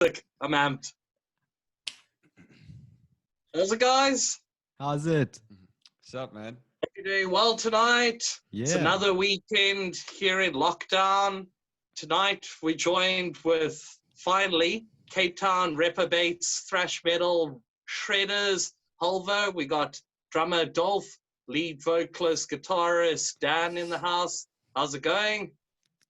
I'm amped. How's it, guys? How's it? What's up, man? Hope you're doing well tonight. Yeah. It's another weekend here in lockdown. Tonight we joined with, finally, Cape Town reprobates, thrash metal shredders, Halvar. We got drummer Dolf, lead vocalist, guitarist Dan in the house. How's it going?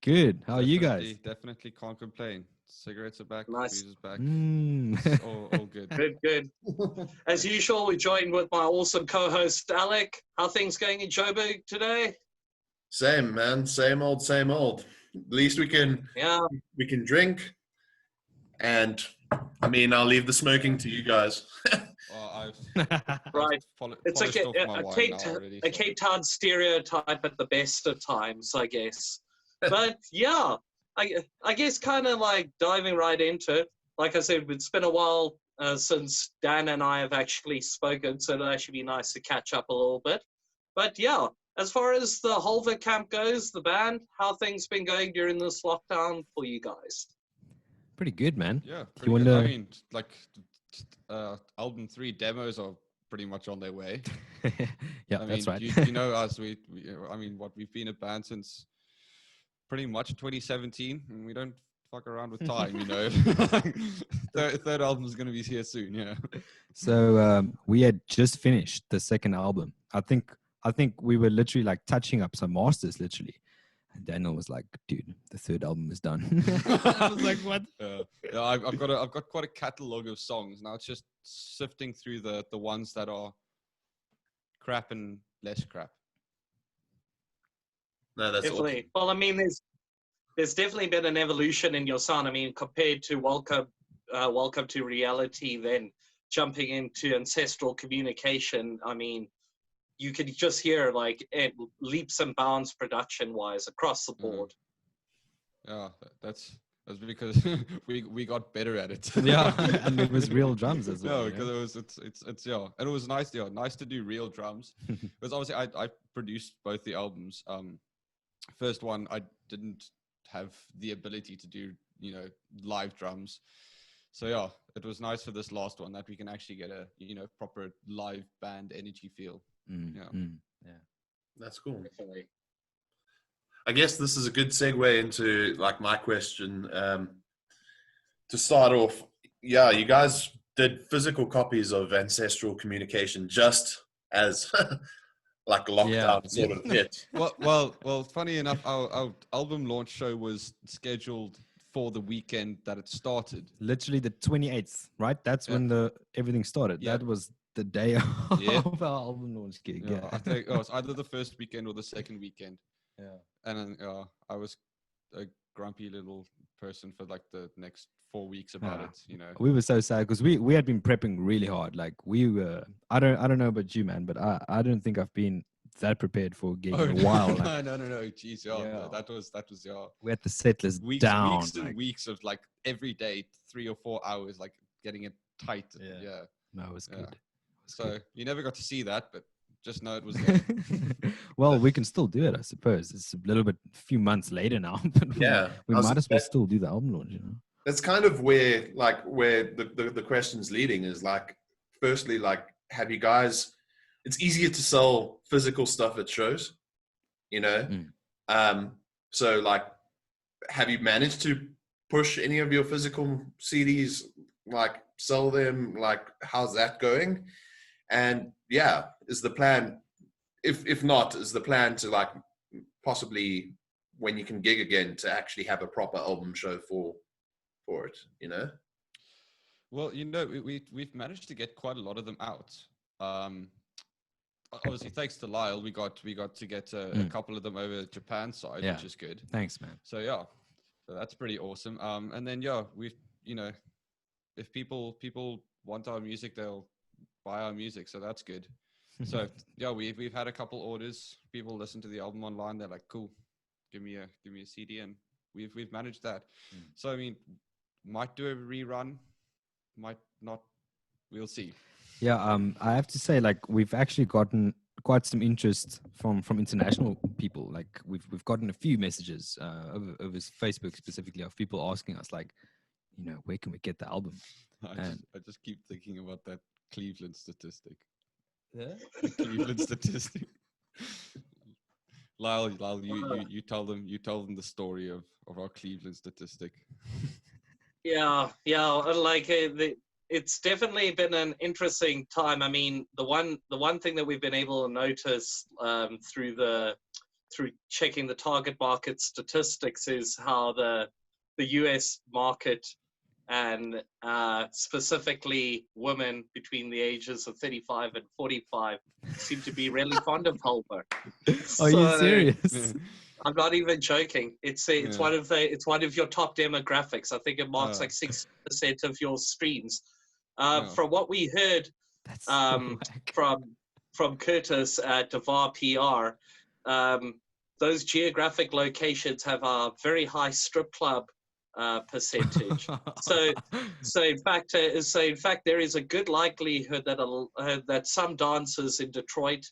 Good. How are you guys? Definitely can't complain. Cigarettes are back. Nice. Booze is back. Mm. It's all good. Good. As usual, we joined with my awesome co-host Alec. How things going in Joburg today? Same, man. Same old, same old. At least we can drink. And I mean, I'll leave the smoking to you guys. Well, Right. It's polished off my wine now already, a Cape Town stereotype at the best of times, I guess. But yeah, I guess kind of like diving right into it. Like I said, it's been a while since Dan and I have actually spoken, so it'll actually be nice to catch up a little bit. But yeah, as far as the Halvar camp goes, the band, how things been going during this lockdown for you guys? Pretty good, man. Yeah, You pretty good. wanna- I mean, like, album 3 demos are pretty much on their way. Yeah, I that's mean, right. you know us. I mean, we've been a band since pretty much 2017, and we don't fuck around with time, you know. Third album is gonna be here soon, yeah. So we had just finished the second album. I think we were literally like touching up some masters, literally. And Daniel was like, "Dude, the third album is done." I was like, "What?" Yeah, I've got quite a catalog of songs now. It's just sifting through the ones that are crap and less crap. No, that's Definitely. Well, I mean, there's definitely been an evolution in your sound. I mean, compared to Welcome to Reality, then jumping into Ancestral Communication. I mean, you could just hear like it leaps and bounds production-wise across the board. Yeah, that's because we got better at it. Yeah, and it was real drums as well. No, because it's yeah, and it was nice. Yeah, nice to do real drums. Because obviously I produced both the albums. First one I didn't have the ability to do, you know, live drums. So yeah, it was nice for this last one that we can actually get a, you know, proper live band energy feel. Yeah. That's cool. Definitely. I guess this is a good segue into like my question. To start off, yeah, you guys did physical copies of Ancestral Communication just as like lockdown sort of hit. Well, funny enough, our album launch show was scheduled for the weekend that it started. Literally the 28th, right? That's when everything started. Yeah. That was the day of Yeah. our album launch gig. Yeah, I think it was either the first weekend or the second weekend. Yeah. And then I was a grumpy little person for like the next 4 weeks about it, you know. We were so sad because we had been prepping really hard. Like we were, I don't know about you, man, but I don't think I've been that prepared for a gig in a while. Like, No. Jeez, that was we had the set list weeks down. and weeks of like every day 3 or 4 hours, like getting it tight. Yeah. No, it was good. Yeah. It was So good. you never got to see that, but just know it was there. Well, we can still do it, I suppose. It's a little bit, few months later now, but Yeah, we might as well still do the album launch, you know. that's kind of where the question's leading is like, firstly, like, have you guys, it's easier to sell physical stuff at shows, you know? So like, have you managed to push any of your physical CDs, like sell them? Like, how's that going? And yeah, is the plan, if not, is the plan to like possibly when you can gig again to actually have a proper album show for it, you know? Well, you know, we've managed to get quite a lot of them out. Obviously, thanks to Lyle, we got to get a couple of them over Japan side, which is good. Thanks, man. So yeah, so that's pretty awesome. And then yeah, we've, you know, if people want our music, they'll buy our music, so that's good. So yeah, we've had a couple orders. People listen to the album online. They're like, "Cool, give me a CD," and we've managed that. So I mean, might do a rerun, might not. We'll see. Yeah, I have to say, like, we've actually gotten quite some interest from international people. Like, we've gotten a few messages over Facebook specifically of people asking us, like, where can we get the album? I just keep thinking about that Cleveland statistic. Yeah. The Cleveland statistic. Lyle, you tell them the story of our Cleveland statistic. Yeah, like it's definitely been an interesting time. I mean, the one thing that we've been able to notice through checking the target market statistics is how the US market and specifically women between the ages of 35 and 45 seem to be really fond of Halvar. Are you serious? I'm not even joking. It's one of your top demographics. I think it marks like 6% of your streams. From what we heard That's so whack. from Curtis at Devar PR, those geographic locations have a very high strip club percentage. So in fact, there is a good likelihood that some dancers in Detroit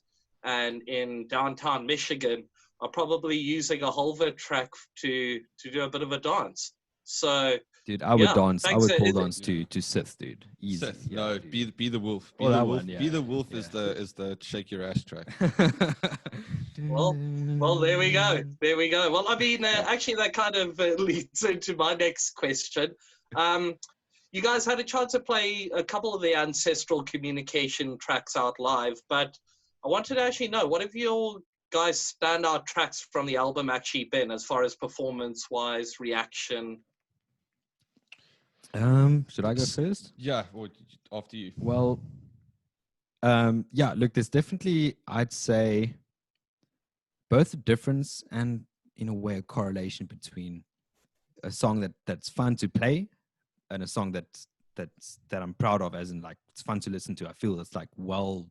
and in downtown Michigan are probably using a Halvar track to do a bit of a dance. So, dude, I would dance. I would pole dance Yeah. to Sith, dude. Easy. Sith, Yeah, no, dude. be the wolf. Be Oh, the that wolf. one, yeah. Be the wolf Yeah. is the shake your ass track. Well, there we go. Well, I mean, actually, that kind of leads into my next question. You guys had a chance to play a couple of the Ancestral Communication tracks out live, but I wanted to actually know, what have your guys' standout tracks from the album actually been, as far as performance-wise, reaction? Should I go first? Yeah, or after you. Well, yeah, look, there's definitely, I'd say, both a difference and, in a way, a correlation between a song that's fun to play and a song that I'm proud of, as in, like, it's fun to listen to. I feel it's, like, well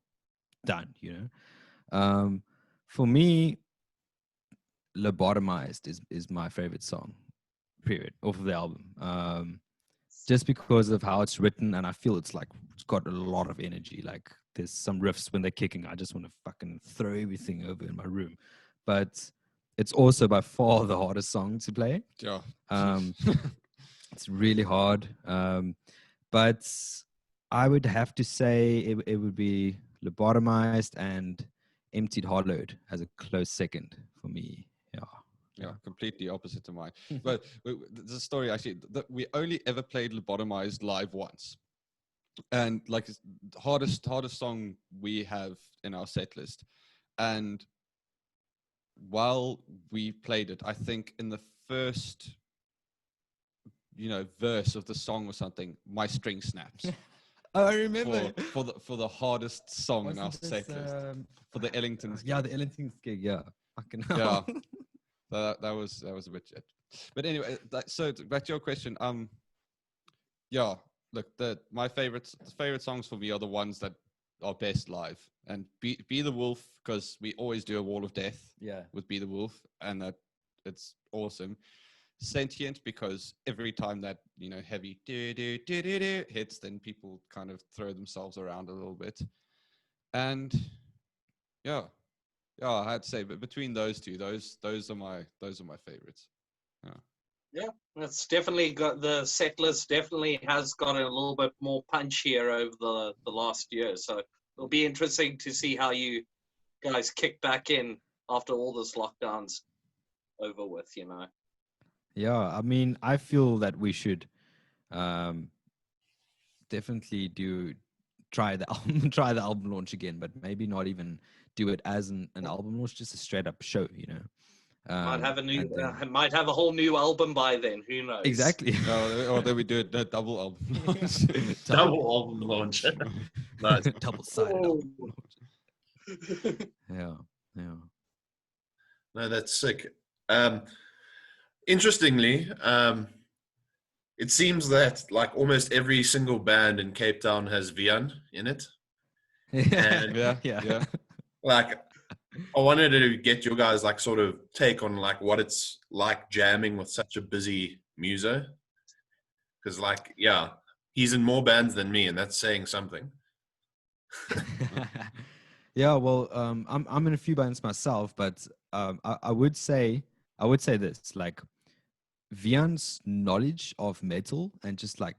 done, For me, Lobotomized is my favorite song, period, off of the album. Just because of how it's written, and I feel it's got a lot of energy. Like, there's some riffs when they're kicking, I just want to fucking throw everything over in my room. But it's also by far the hardest song to play. Yeah. It's really hard. But I would have to say it would be Lobotomized and Emptied Hollowed as a close second for me. Yeah, completely opposite to mine. But there's a story actually that we only ever played Lobotomized live once, and like it's the hardest song we have in our set list. And while we played it, I think in the first, verse of the song or something, my string snaps. I remember for the hardest song in our set list, for the Ellingtons. Yeah, the Ellingtons gig. Yeah, fucking hell. Yeah. That was a bit shit. But anyway, so back to your question. Yeah, look, my favorite songs for me are the ones that are best live. And Be the Wolf, because we always do a Wall of Death. Yeah. With Be the Wolf, and that it's awesome. Sentient, because every time that heavy hits, then people kind of throw themselves around a little bit. And yeah, I had to say, but between those two, those are my favorites. Yeah, that's definitely got the set list. Definitely has gotten a little bit more punchier over the last year. So it'll be interesting to see how you guys kick back in after all this lockdown's over with. Yeah, I mean, I feel that we should definitely try the album launch again, but maybe not even do it as an album launch, just a straight up show. Might have might have a whole new album by then. Who knows? Exactly. Or then we do a double album launch. Double album launch. Nice. Double-sided album launch. Yeah. No, that's sick. Interestingly, it seems that like almost every single band in Cape Town has Vyan in it. And Yeah. like, I wanted to get your guys like sort of take on like what it's like jamming with such a busy muso. Because like, yeah, he's in more bands than me, and that's saying something. Yeah, well, I'm in a few bands myself, but I would say this, like, Vyan's knowledge of metal and just like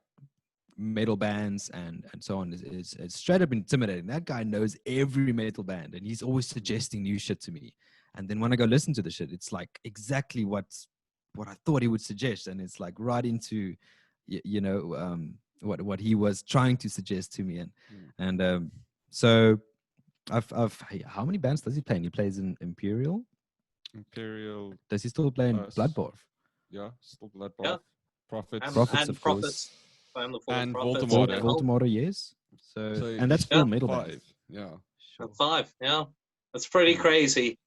metal bands and so on is straight up intimidating. That guy knows every metal band and he's always suggesting new shit to me. And then when I go listen to the shit, it's like exactly what I thought he would suggest, and it's like right into what he was trying to suggest to me. And so I've how many bands does he play in? He plays in Imperial. Does he still play in Bloodbath? Yeah, still Bloodbath. Yeah. Prophets. Prophets, and of course. Prophets. And Prophets. Voldemort. Voldemort, yes. So and that's yeah, full metal 5. band. Yeah. Sure. 5, yeah. That's pretty crazy.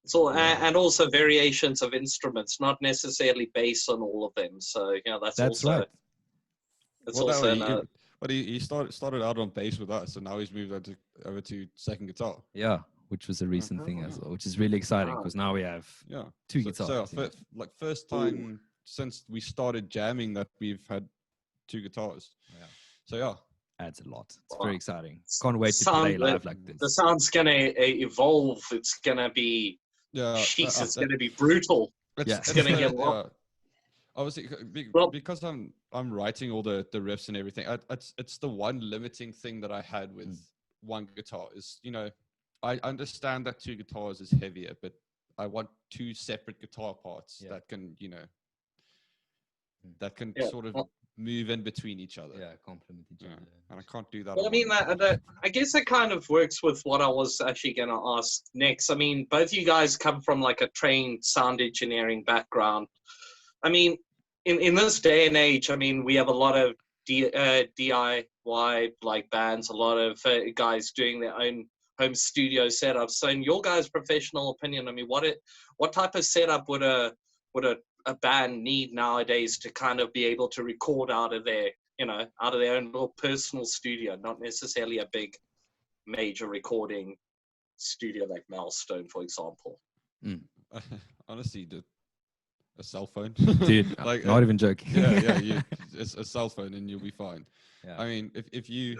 It's all, and also variations of instruments, not necessarily bass on all of them. So, that's also right. It's Well, also he started out on bass with us, and now he's moved over to second guitar. Yeah, which was a recent thing as well, which is really exciting because now we have 2 guitars. So first time since we started jamming that we've had 2 guitars. Yeah. So yeah, adds a lot. It's very exciting. Can't wait to play live like this. The sound's gonna evolve. It's gonna be it's gonna be brutal. It's gonna get long. Obviously, because I'm writing all the riffs and everything. It's the one limiting thing that I had with one guitar is, I understand that 2 guitars is heavier, but I want 2 separate guitar parts that can, sort of move in between each other. Yeah, complement each other. And I can't do that. Well, I mean, I guess that kind of works with what I was actually going to ask next. I mean, both you guys come from like a trained sound engineering background. I mean, in this day and age, I mean, we have a lot of DIY like bands, a lot of guys doing their own home studio setups. So, in your guys' professional opinion, I mean, what type of setup would a band need nowadays to kind of be able to record out of their own little personal studio, not necessarily a big major recording studio like Milestone, for example? Honestly, a cell phone, dude. Like, not even joking. It's a cell phone and you'll be fine. Yeah. I mean, if you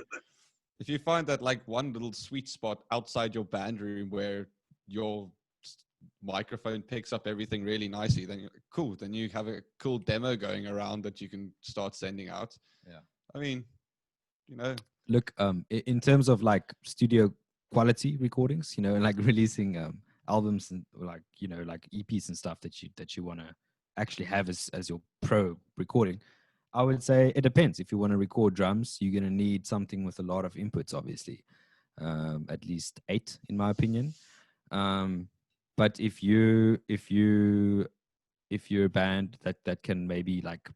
find that like one little sweet spot outside your band room where your microphone picks up everything really nicely, then cool. Then you have a cool demo going around that you can start sending out. Yeah. I mean, look, in terms of like studio quality recordings, and like releasing albums and like EPs and stuff that you want to actually have as your pro recording, I would say it depends. If you want to record drums, you're going to need something with a lot of inputs, obviously, at least 8 in my opinion. But if you're a band that can maybe like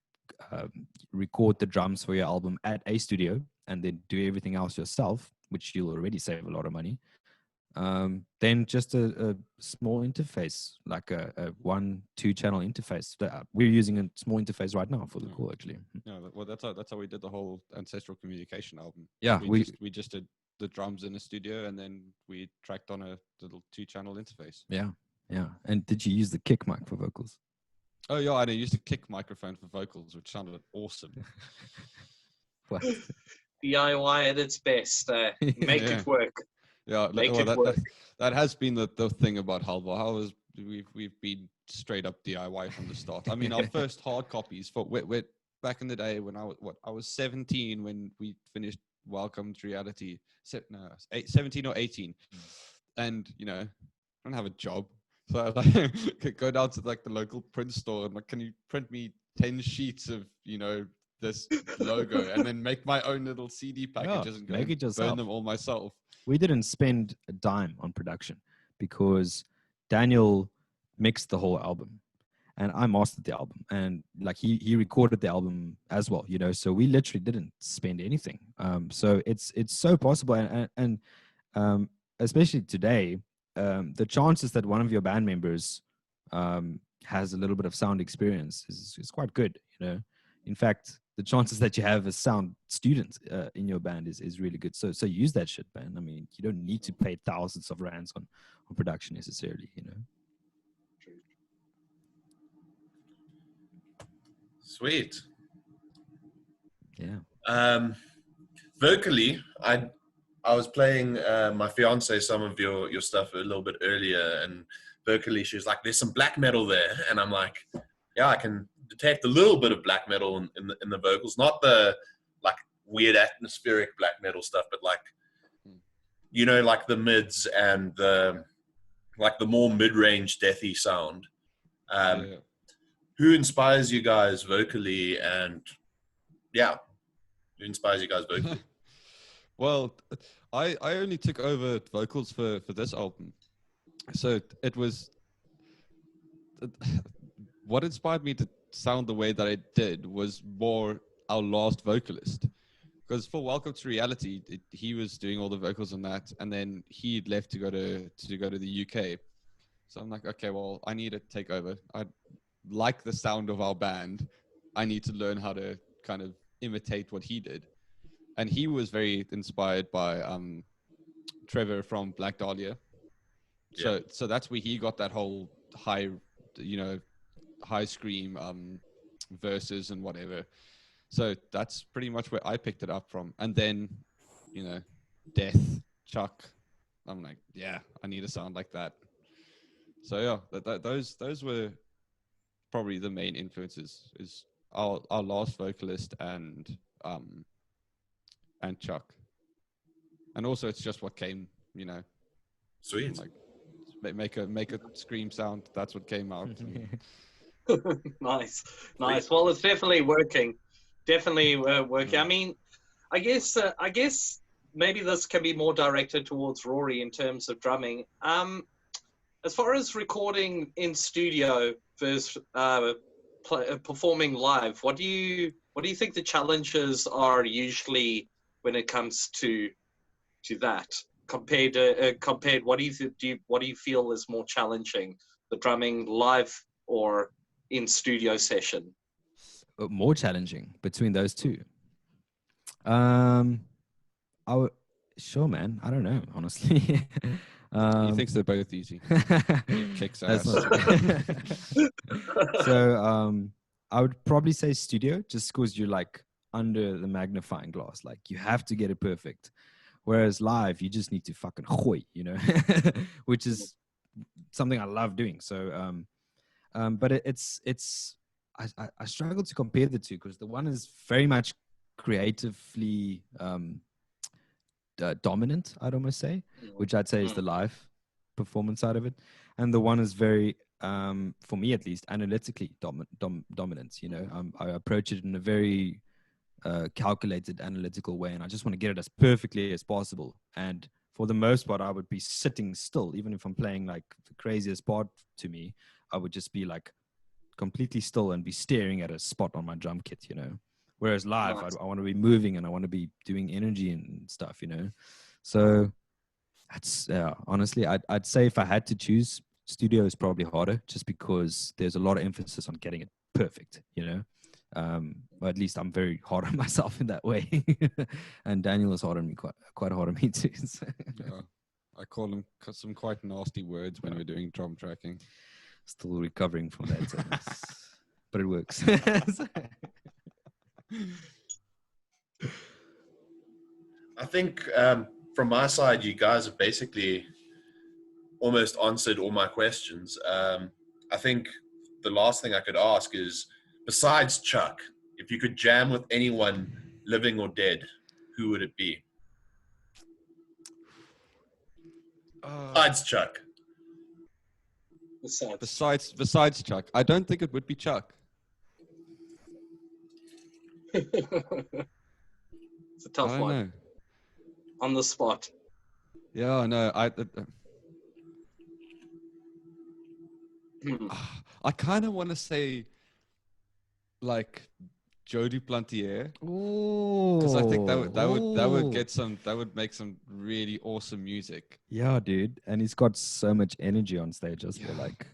record the drums for your album at a studio and then do everything else yourself, which you'll already save a lot of money, then just a small interface, like a 1-2 channel interface. We're using a small interface right now for the call, actually. Yeah, well, that's how we did the whole Ancestral Communication album. Yeah, we just did the drums in a studio and then we tracked on a little 2-channel interface. Yeah. And did you use the kick mic for vocals? Oh yeah, I used a kick microphone for vocals, which sounded awesome. What? DIY at its best. Make it work. Yeah, that has been the thing about Halvar. We've been straight up DIY from the start. I mean, our first hard copies for back in the day when I was 17 when we finished Welcome to Reality. 17 or 18, and I don't have a job, so I could go down to like the local print store and like, can you print me 10 sheets of this logo and then make my own little CD packages and make it yourself. Burn them all myself. We didn't spend a dime on production because Daniel mixed the whole album and I mastered the album, and like he recorded the album as well, so we literally didn't spend anything. So it's so possible, and especially today, the chances that one of your band members has a little bit of sound experience is quite good. In fact, the chances that you have a sound student in your band is really good. So use that shit, man. I mean, you don't need to pay thousands of rands on production necessarily, Sweet. Yeah. Vocally, I was playing my fiance some of your stuff a little bit earlier, and vocally she was like, "There's some black metal there," and I'm like, "Yeah, I can detect a little bit of black metal in the vocals, not the like weird atmospheric black metal stuff, but like, you know, like the mids and the more mid-range deathy sound. Who inspires you guys vocally? And yeah, who inspires you guys vocally? Well, I only took over vocals for this album, so it was what inspired me to sound the way that I did was more our last vocalist. Because for Welcome to Reality, he was doing all the vocals on that, and then he'd left to go to the UK. So I'm like, okay, well, I need to take over. I like the sound of our band. I need to learn how to kind of imitate what he did. And he was very inspired by Trevor from Black Dahlia. So that's where he got that whole high scream verses and whatever. So that's pretty much where I picked it up from. And then, you know, Death, Chuck. I'm like, yeah, I need a sound like that. So yeah, those were probably the main influences. Is our last vocalist and Chuck. And also it's just what came, you know. Sweet. Like make a scream sound. That's what came out. Nice. Well, it's definitely working. Working. I mean, I guess maybe this can be more directed towards Rory in terms of drumming. As far as recording in studio versus performing live, what do you think the challenges are usually when it comes to that? Compared, what do you feel is more challenging, the drumming live or in studio session? More challenging between those two. Sure, man. I don't know, honestly. He thinks they're both easy. He kicks ass. So I would probably say studio, just because you're like under the magnifying glass. Like you have to get it perfect. Whereas live, you just need to fucking gooi, you know, which is something I love doing. So, but I struggle to compare the two because the one is very much creatively dominant, I'd almost say, which I'd say is the live performance side of it. And the one is very, for me at least, analytically dominant, you know. I approach it in a very calculated, analytical way, and I just want to get it as perfectly as possible. And for the most part, I would be sitting still, even if I'm playing like the craziest part to me. I would just be like completely still and be staring at a spot on my drum kit, you know. Whereas live, I want to be moving and I want to be doing energy and stuff, you know. So that's honestly, I'd say if I had to choose, studio is probably harder, just because there's a lot of emphasis on getting it perfect, you know. Or at least I'm very hard on myself in that way. And Daniel is hard on me, quite hard on me too. So. Yeah, I call him some quite nasty words when we're doing drum tracking. Still recovering from that, but it works. I think from my side, you guys have basically almost answered all my questions. I think the last thing I could ask is, besides Chuck, if you could jam with anyone, living or dead, who would it be? Besides Chuck. Besides Chuck, I don't think it would be Chuck. It's a tough one. Know. On the spot. Yeah, I know. I kind of want to say like Joe Duplantier, because I think that would make some really awesome music. Yeah, dude, and he's got so much energy on stage. I feel like,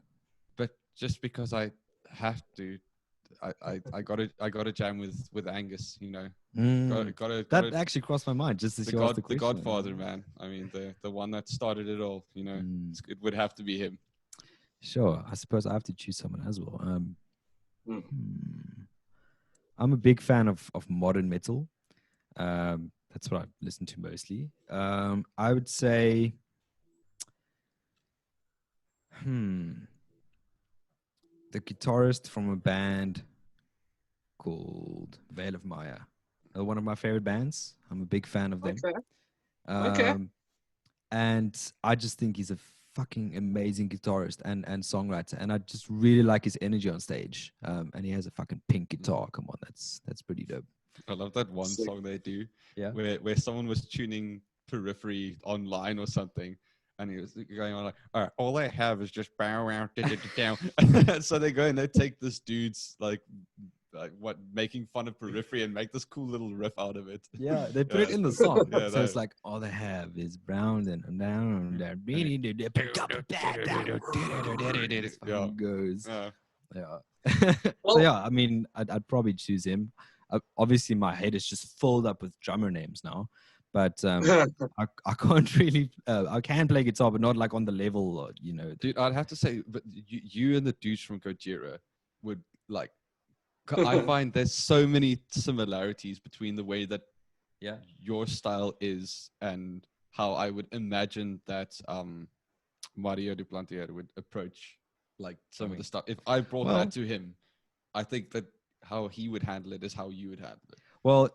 but just because I have to, I gotta jam with Angus, you know. That actually crossed my mind just as you asked the question. The Godfather, man. I mean, the one that started it all. You know, it would have to be him. Sure, I suppose I have to choose someone as well. I'm a big fan of modern metal. That's what I listen to mostly. I would say, the guitarist from a band called Veil of Maya. One of my favorite bands. I'm a big fan of them. Okay. And I just think he's a fucking amazing guitarist and songwriter, and I just really like his energy on stage. And he has a fucking pink guitar. Come on, that's pretty dope. I love that one Sick. song they do, Yeah. where someone was tuning Periphery online or something, and he was going on like, all right, all I have is just bow around down. So they go and they take this dude's like what, making fun of Periphery and make this cool little riff out of it. Yeah, they put it in the song. Yeah, So it's like, all they have is brown and down. Yeah. Goes. Yeah. Yeah. Well- So yeah, I mean, I'd probably choose him. Obviously, my head is just filled up with drummer names now, but I can't really. I can play guitar, but not like on the level, you know. Dude, I'd have to say, but you and the dudes from Gojira would like. I find there's so many similarities between the way that your style is and how I would imagine that Mario Duplantier would approach like some of the stuff. If I brought that to him, I think that how he would handle it is how you would handle it. Well,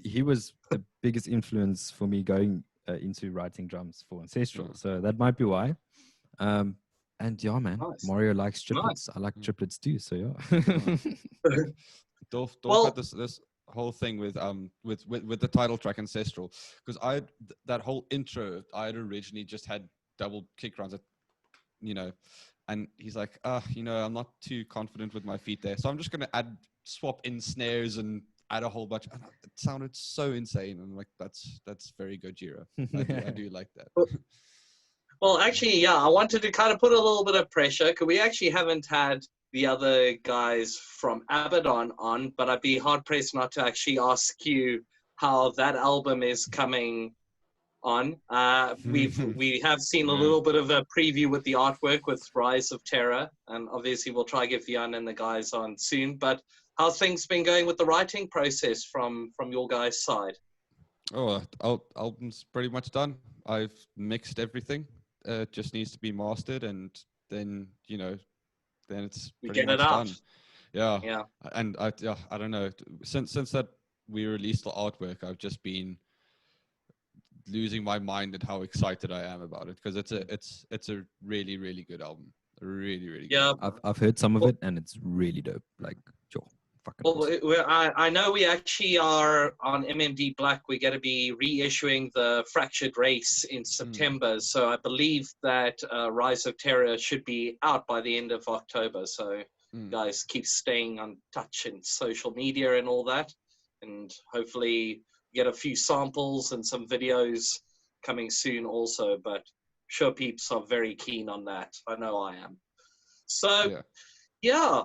he was the biggest influence for me going into writing drums for Ancestral, so that might be why. And yeah, man, Nice. Mario likes triplets. I like triplets too, so yeah. Dolf Well- had this whole thing with the title track Ancestral, because that whole intro I had originally just had double kick rounds, you know, and he's like, you know, I'm not too confident with my feet there, so I'm just gonna swap in snares and add a whole bunch. And it sounded so insane. I'm like, that's very Gojira. I do like that. Well, actually, yeah, I wanted to kind of put a little bit of pressure because we actually haven't had the other guys from Abaddon on, but I'd be hard pressed not to actually ask you how that album is coming on. We have seen a little bit of a preview with the artwork with Rise of Terror, and obviously we'll try to get Vyan and the guys on soon. But how's things been going with the writing process from your guys' side? Oh, album's pretty much done. I've mixed everything. Just needs to be mastered, and then then it's pretty much done. Yeah. And I don't know. Since that we released the artwork, I've just been losing my mind at how excited I am about it, because it's a really, really good album. Really, really good. I've heard some of it, and it's really dope. Like, sure. Well, I know we actually are on MMD Black. We're going to be reissuing the Fractured Race in September. So I believe that Rise of Terror should be out by the end of October. So guys, keep staying on touch in social media and all that. And hopefully get a few samples and some videos coming soon also. But sure peeps are very keen on that. I know I am. So, yeah,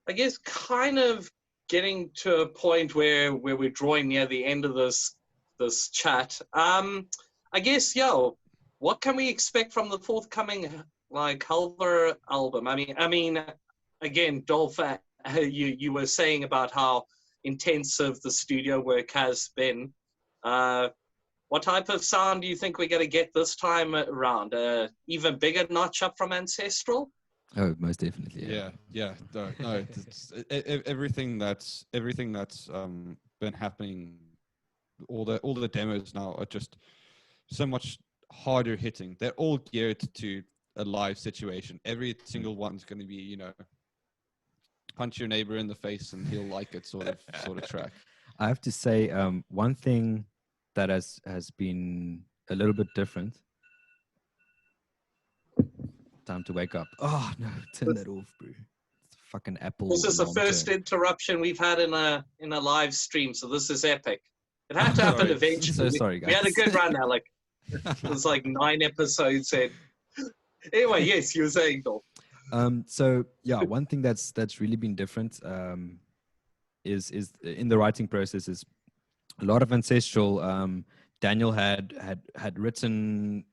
I guess kind of getting to a point where we're drawing near the end of this chat. I guess, what can we expect from the forthcoming like Halvar album? I mean, again, Dolf, you were saying about how intensive the studio work has been. What type of sound do you think we're going to get this time around? Even bigger notch up from Ancestral? Oh, most definitely. Yeah. No, everything that's been happening. All the demos now are just so much harder hitting. They're all geared to a live situation. Every single one's going to be, punch your neighbor in the face and he'll like it sort of track. I have to say, one thing that has been a little bit different. Time to wake up. Oh no, turn that off, bro. It's fucking Apple. This is the first interruption we've had in a live stream, so this is epic. It had to happen eventually. So sorry, guys. We had a good run, Alec. It was like 9 episodes in. Anyway, yes, you were saying, Dolf. So yeah, one thing that's really been different is in the writing process is a lot of Ancestral. Daniel had written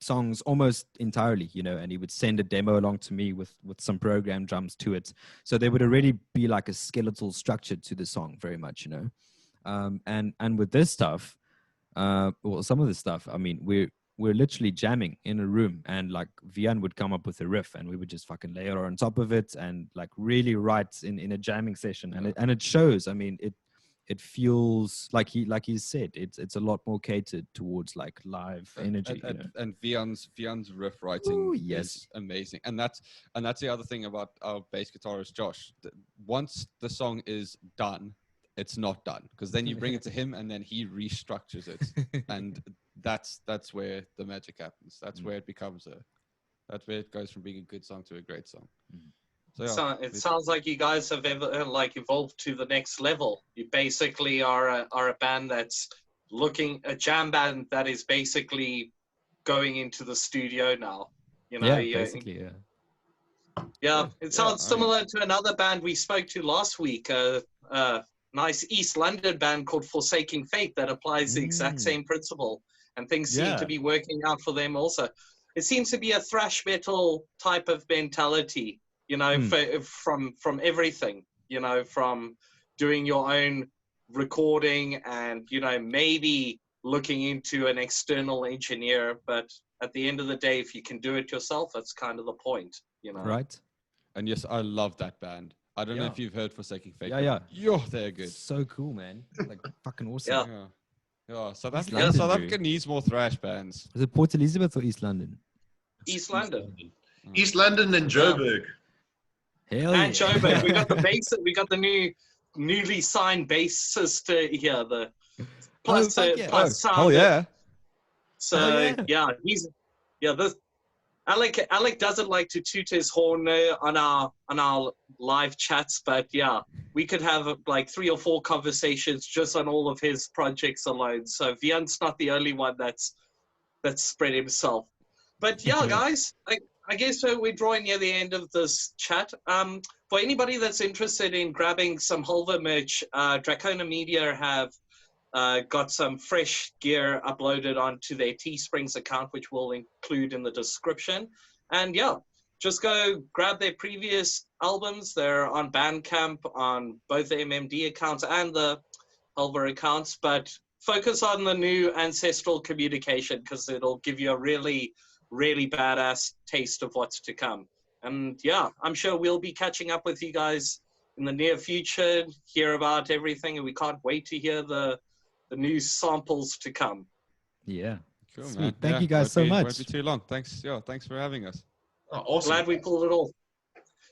songs almost entirely, and he would send a demo along to me with some programmed drums to it. So there would already be like a skeletal structure to the song, very much, And with this stuff, well, some of the stuff, I mean, we're we're literally jamming in a room, and like Vyan would come up with a riff, and we would just fucking layer on top of it, and like really write in a jamming session, and it shows. I mean, it feels like he said, it's a lot more catered towards like live energy. And Vyan's riff writing is amazing, and that's the other thing about our bass guitarist Josh. Once the song is done, it's not done, because then you bring it to him and then he restructures it, and that's where the magic happens. That's where it becomes that's where it goes from being a good song to a great song. So it sounds like you guys have evolved to the next level. You basically are a band that's a jam band that is basically going into the studio now. Basically. Yeah, it sounds similar to another band we spoke to last week. Nice East London band called Forsaking Fate that applies the exact same principle, and things seem to be working out for them also. It seems to be a thrash metal type of mentality, from everything, from doing your own recording and, maybe looking into an external engineer. But at the end of the day, if you can do it yourself, that's kind of the point, Right. And yes, I love that band. I don't know if you've heard Forsaking Fate. Yeah. They're good. So cool, man. Like fucking awesome. Yeah. South Africa needs more thrash bands. Is it Port Elizabeth or East London? East London. East London and Joburg. Hell and Joburg. We got the bass. We got the newly signed bassist here. The plus sound. Oh yeah. So he's this. Alec doesn't like to toot his horn on our live chats, but we could have like 3 or 4 conversations just on all of his projects alone. So Vyan's not the only one that's spread himself. But guys, I guess we're drawing near the end of this chat. For anybody that's interested in grabbing some Halvar merch, Draconem Media have got some fresh gear uploaded onto their Teesprings account, which we'll include in the description. And just go grab their previous albums. They're on Bandcamp, on both the MMD accounts and the Halvar accounts, but focus on the new Ancestral Communication, because it'll give you a really, really badass taste of what's to come. And I'm sure we'll be catching up with you guys in the near future, hear about everything, and we can't wait to hear the new samples to come. Yeah. Cool, Sweet. man. Thank you guys so much. Won't be too long. Thanks for having us. Oh, awesome. Glad we pulled it all.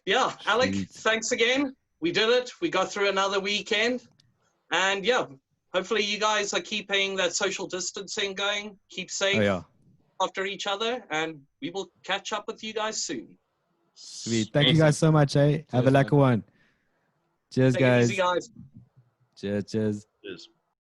Yeah, Alec, thanks again. We did it. We got through another weekend. And hopefully you guys are keeping that social distancing going. Keep safe after each other, and we will catch up with you guys soon. Sweet. Thank you guys so much, eh? Have a lekker one. Cheers, Take it easy, guys. Cheers.